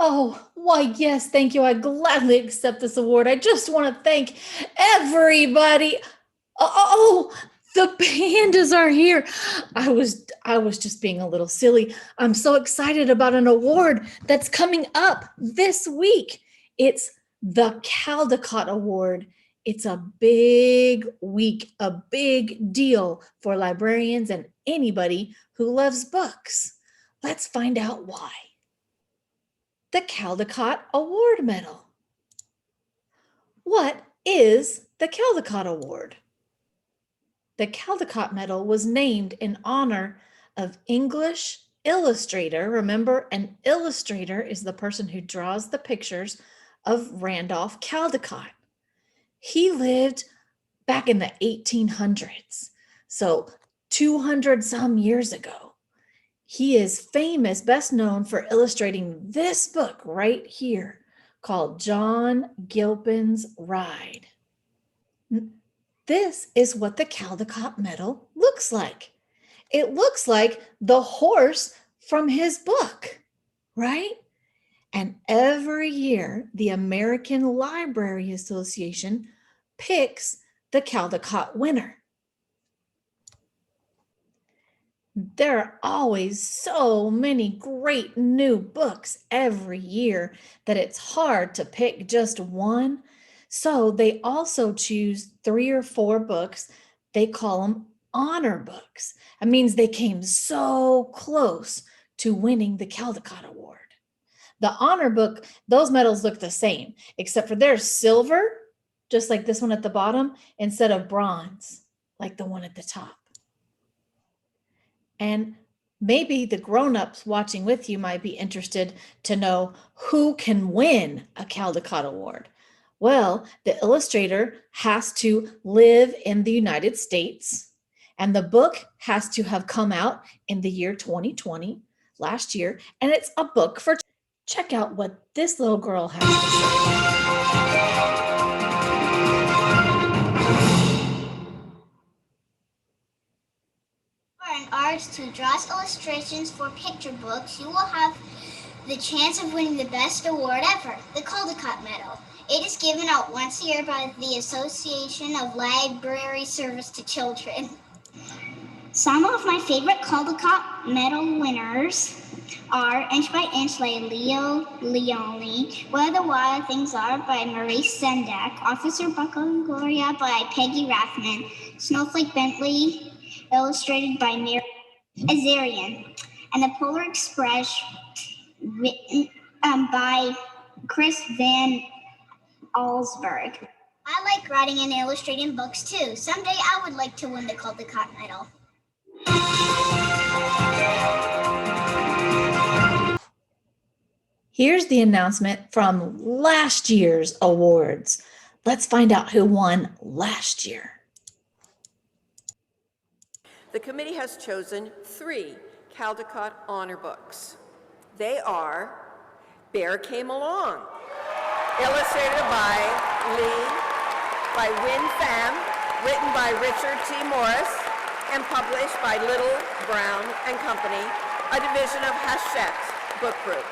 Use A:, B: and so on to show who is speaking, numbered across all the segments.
A: Oh, why, yes, thank you. I gladly accept this award. I just want to thank everybody. Oh, the pandas are here. I was just being a little silly. I'm so excited about an award that's coming up this week. It's the Caldecott Award. It's a big week, a big deal for librarians and anybody who loves books. Let's find out why. The Caldecott Award Medal. What is the Caldecott Award? The Caldecott Medal was named in honor of English illustrator. Remember, an illustrator is the person who draws the pictures of Randolph Caldecott. He lived back in the 1800s, so 200 some years ago. He is famous, best known for illustrating this book right here called John Gilpin's Ride. This is what the Caldecott Medal looks like. It looks like the horse from his book, right? And every year, the American Library Association picks the Caldecott winner. There are always so many great new books every year that it's hard to pick just one. So they also choose 3 or 4 books. They call them honor books. That means they came so close to winning the Caldecott Award. The honor book, those medals look the same, except for they're silver, just like this one at the bottom, instead of bronze, like the one at the top. And maybe the grown-ups watching with you might be interested to know who can win a Caldecott Award. Well, the illustrator has to live in the United States, and the book has to have come out in the year 2020, last year, and it's a book for. Check out what this little girl has to say.
B: Artist who draws illustrations for picture books, you will have the chance of winning the best award ever, the Caldecott Medal. It is given out once a year by the Association of Library Service to Children. Some of my favorite Caldecott Medal winners are Inch by Inch by Leo Leone, Where the Wild Things Are by Maurice Sendak, Officer Buckle and Gloria by Peggy Rathman, Snowflake Bentley, illustrated by Mary Azarian, and The Polar Express, written by Chris Van Allsburg. I like writing and illustrating books too. Someday I would like to win the Caldecott Medal.
A: Here's the announcement from last year's awards. Let's find out who won last year.
C: The committee has chosen 3 Caldecott honor books. They are Bear Came Along, illustrated by Lee, by Win Pham, written by Richard T. Morris, and published by Little, Brown and Company, a division of Hachette Book Group.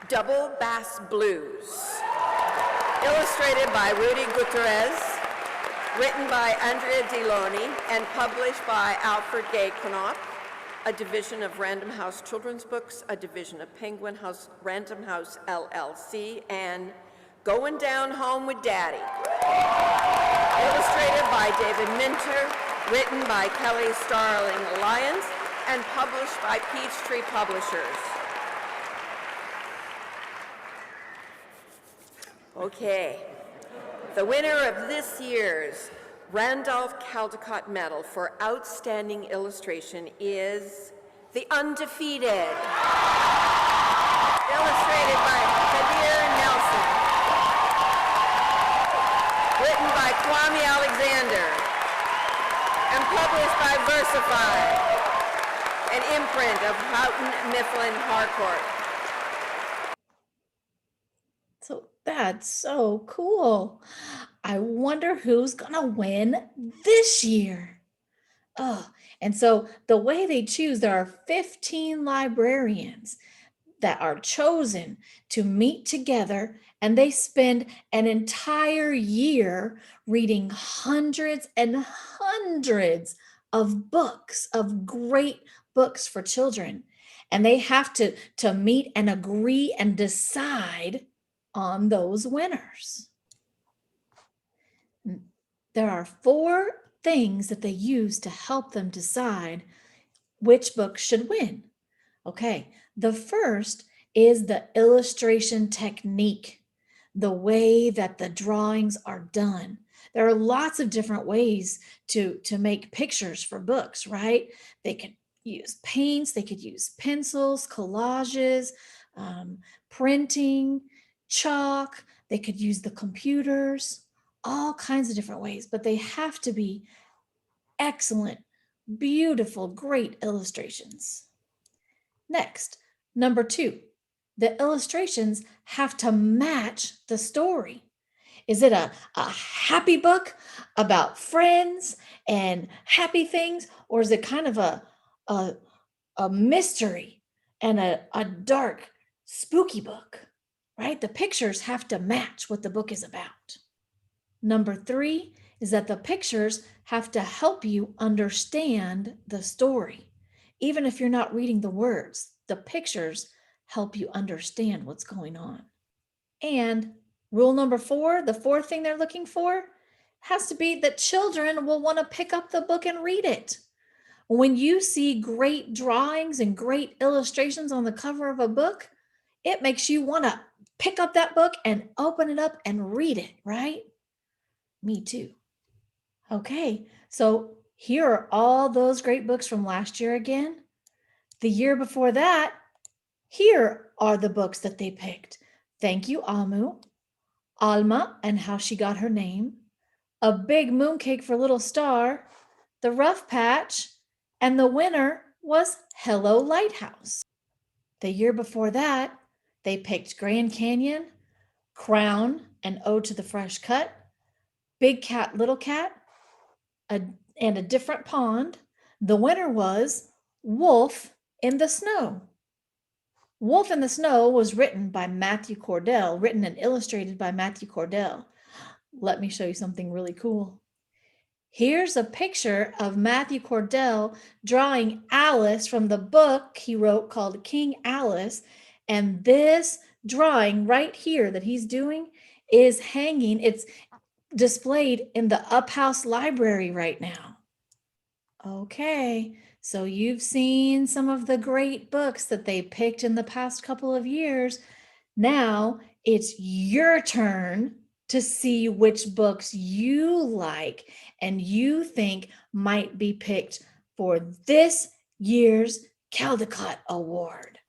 C: Double Bass Blues, illustrated by Rudy Gutierrez, written by Andrea Deloney and published by Alfred Gay Knopf, a division of Random House Children's Books, a division of Penguin House Random House LLC, and Going Down Home with Daddy, illustrated by David Minter, written by Kelly Starling Lyons, and published by Peachtree Publishers. Okay. The winner of this year's Randolph Caldecott Medal for Outstanding Illustration is The Undefeated, illustrated by Kadir Nelson, written by Kwame Alexander, and published by Versify, an imprint of Houghton Mifflin Harcourt.
A: So that's so cool. I wonder who's gonna win this year. Oh, and so the way they choose, there are 15 librarians. that are chosen to meet together, and they spend an entire year reading hundreds and hundreds of books, of great books for children. And they have to meet and agree and decide on those winners. There are 4 things that they use to help them decide which book should win. Okay, the first is the illustration technique, the way that the drawings are done. There are lots of different ways to make pictures for books, right? They could use paints, they could use pencils, collages, printing, chalk, they could use the computers, all kinds of different ways, but they have to be excellent, beautiful, great illustrations. Next, number 2, the illustrations have to match the story. Is it a happy book about friends and happy things, or is it kind of a mystery and a dark, spooky book, right? The pictures have to match what the book is about. Number 3 is that the pictures have to help you understand the story. Even if you're not reading the words, the pictures help you understand what's going on. And rule number 4, the 4th thing they're looking for, has to be that children will want to pick up the book and read it. When you see great drawings and great illustrations on the cover of a book, it makes you want to pick up that book and open it up and read it, right? Me too. Okay, so here are all those great books from last year again. The year before that, here are the books that they picked. Thank You, Amu, Alma and How She Got Her Name, A Big Mooncake for Little Star, The Rough Patch, and the winner was Hello Lighthouse. The year before that, they picked Grand Canyon, Crown, and Ode to the Fresh Cut, Big Cat, Little Cat, and a Different Pond. The winner was Wolf in the Snow. Wolf in the Snow was written by Matthew Cordell, written and illustrated by Matthew Cordell. Let me show you something really cool. Here's a picture of Matthew Cordell drawing Alice from the book he wrote called King Alice. And this drawing right here that he's doing is hanging. It's displayed in the Up House Library right now. Okay, so you've seen some of the great books that they picked in the past couple of years. Now it's your turn to see which books you like and you think might be picked for this year's Caldecott Award.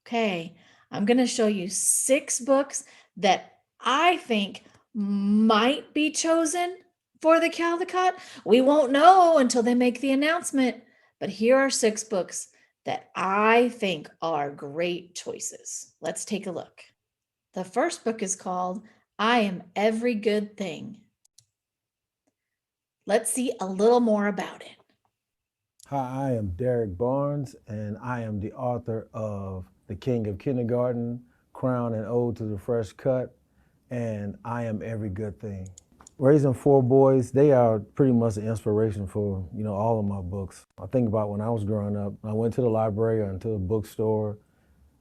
A: Okay, I'm going to show you 6 books that I think might be chosen for the Caldecott. We won't know until they make the announcement, but here are 6 books that I think are great choices. Let's take a look. The first book is called I Am Every Good Thing. Let's see a little more about it.
D: Hi, I am Derek Barnes, and I am the author of The King of Kindergarten, Crown and Ode to the Fresh Cut, and I Am Every Good Thing. Raising 4 boys, they are pretty much the inspiration for, all of my books. I think about when I was growing up, I went to the library or into the bookstore.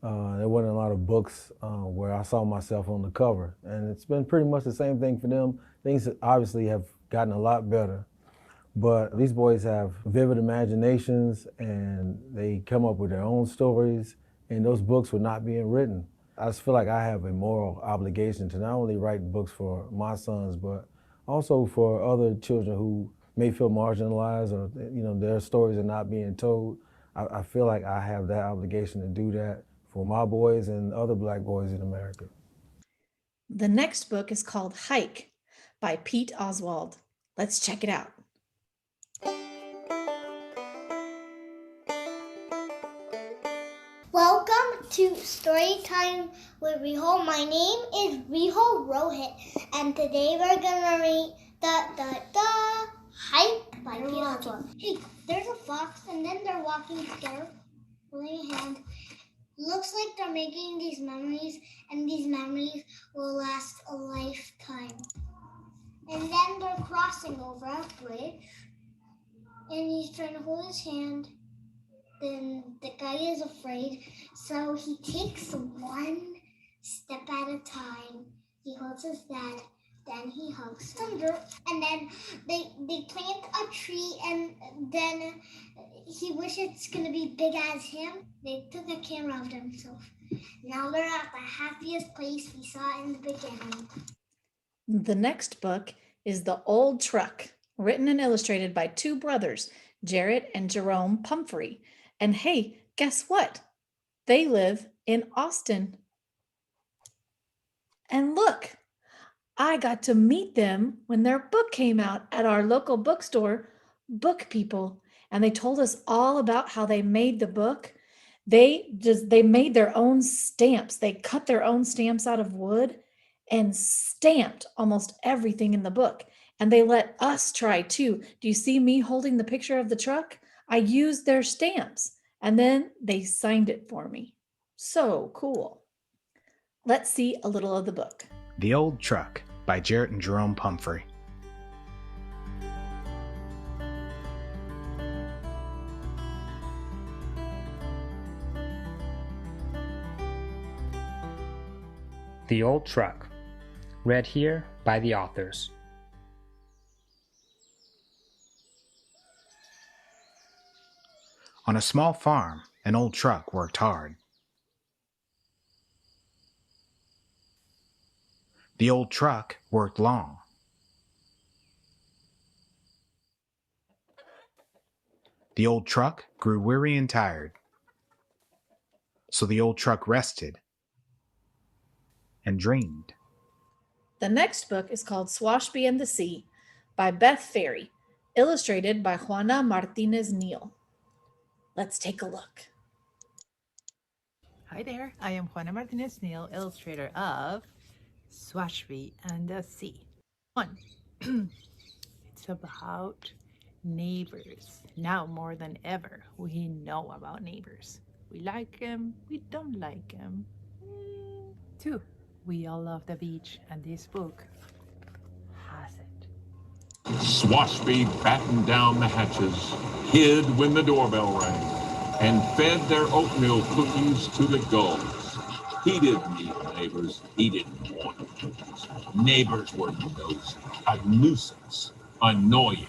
D: There wasn't a lot of books where I saw myself on the cover. And it's been pretty much the same thing for them. Things obviously have gotten a lot better. But these boys have vivid imaginations and they come up with their own stories, and those books were not being written. I just feel like I have a moral obligation to not only write books for my sons, but also for other children who may feel marginalized or, their stories are not being told. I feel like I have that obligation to do that for my boys and other Black boys in America.
A: The next book is called Hike by Pete Oswald. Let's check it out.
B: Welcome to Story Time with Riho. My name is Riho Rohit, and today we're gonna read the Hike by Pete Oswald. Hey, there's a fox, and then they're walking together, holding a hand. looks like they're making these memories, and these memories will last a lifetime. And then they're crossing over a bridge, and he's trying to hold his hand. Then the guy is afraid, so he takes one step at a time. He holds his dad, then he hugs some dirt, and then they plant a tree, and then he wishes it's gonna be big as him. They took a camera of themselves. Now they're at the happiest place we saw in the beginning.
A: The next book is The Old Truck, written and illustrated by two brothers, Jarrett and Jerome Pumphrey. And hey, guess what? They live in Austin. And look, I got to meet them when their book came out at our local bookstore, Book People. And they told us all about how they made the book. They made their own stamps. They cut their own stamps out of wood and stamped almost everything in the book. And they let us try too. Do you see me holding the picture of the truck? I used their stamps, and then they signed it for me. So cool. Let's see a little of the book.
E: The Old Truck by Jarrett and Jerome Pumphrey.
F: The Old Truck, read here by the authors.
E: On a small farm, an old truck worked hard. The old truck worked long. The old truck grew weary and tired. So the old truck rested and dreamed.
A: The next book is called Swashby and the Sea by Beth Ferry, illustrated by Juana Martinez Neal. Let's take a look.
G: Hi there, I am Juana Martinez Neal, illustrator of Swashby and the Sea. It's about neighbors. Now more than ever, we know about neighbors. We like them, we don't like them. 2, we all love the beach, and this book has it.
H: Swashby battened down the hatches, hid when the doorbell rang, and fed their oatmeal cookies to the gulls. He didn't need neighbors. He didn't want cookies. Neighbors were nosy, a nuisance, annoying.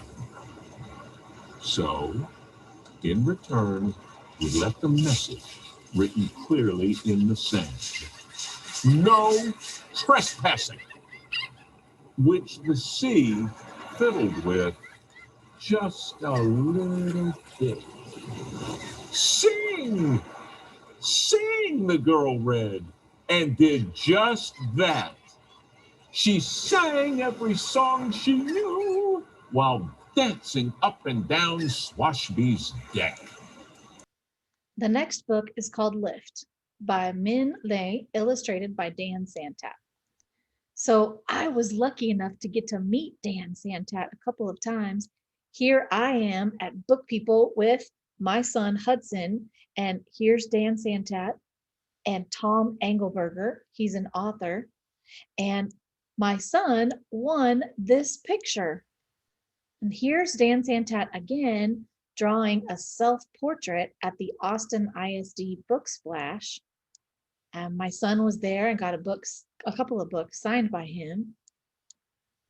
H: So, in return, we left a message written clearly in the sand. No trespassing, which the sea fiddled with just a little bit. Sing! Sing, the girl read, and did just that. She sang every song she knew while dancing up and down Swashby's deck.
A: The next book is called Lift by Min Lei, illustrated by Dan Santat. So I was lucky enough to get to meet Dan Santat a couple of times. Here I am at Book People with my son Hudson, and here's Dan Santat and Tom Engelberger. He's an author, and my son won this picture. And here's Dan Santat again drawing a self-portrait at the Austin ISD Book Splash. And my son was there and got a couple of books signed by him.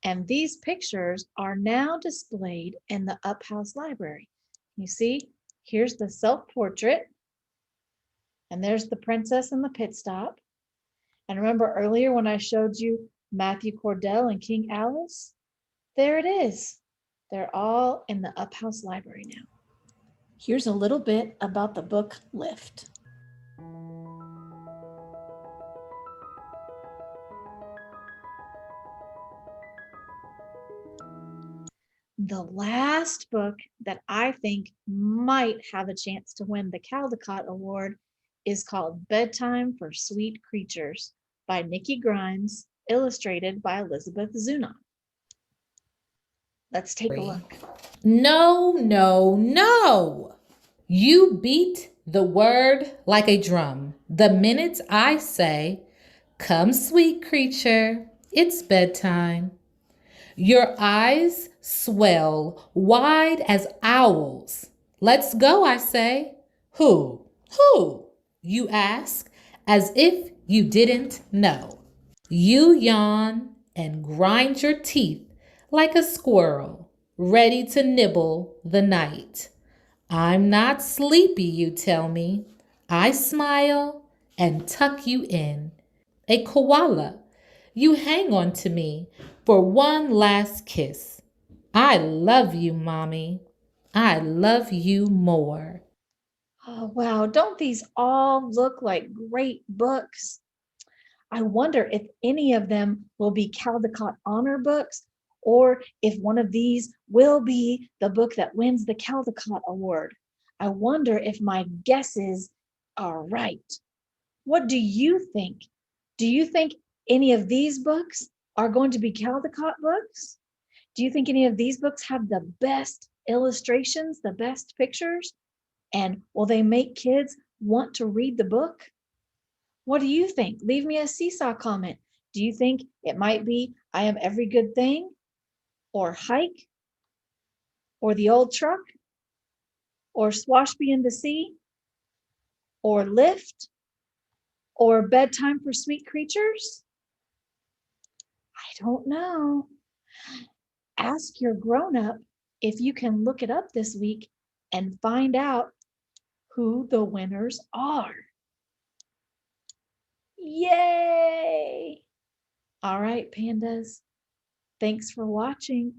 A: And these pictures are now displayed in the Up House Library. You see, here's the self-portrait, and there's the princess in the pit stop. And remember earlier when I showed you Matthew Cordell and King Alice? There it is. They're all in the Up House Library now. Here's a little bit about the book Lift. The last book that I think might have a chance to win the Caldecott Award is called Bedtime for Sweet Creatures by Nikki Grimes, illustrated by Elizabeth Zunon. Let's take a look.
I: No, no, no. You beat The word like a drum. The minute I say, come, sweet creature, it's bedtime. Your eyes swell wide as owls. Let's go, I say. Who? Who? You ask, as if you didn't know. You yawn and grind your teeth like a squirrel, ready to nibble the night. I'm not sleepy, you tell me. I smile and tuck you in. A koala, you hang on to me for one last kiss. I love you, Mommy. I love you more.
A: Oh, wow. Don't these all look like great books? I wonder if any of them will be Caldecott Honor books or if one of these will be the book that wins the Caldecott Award. I wonder if my guesses are right. What do you think? Do you think any of these books are going to be Caldecott books? Do you think any of these books have the best illustrations, the best pictures? And will they make kids want to read the book? What do you think? Leave me a seesaw comment. Do you think it might be I Am Every Good Thing, or Hike, or The Old Truck, or Swashby in the Sea, or Lift, or Bedtime for Sweet Creatures? I don't know. Ask your grown-up if you can look it up this week and find out who the winners are. Yay! All right, pandas. Thanks for watching.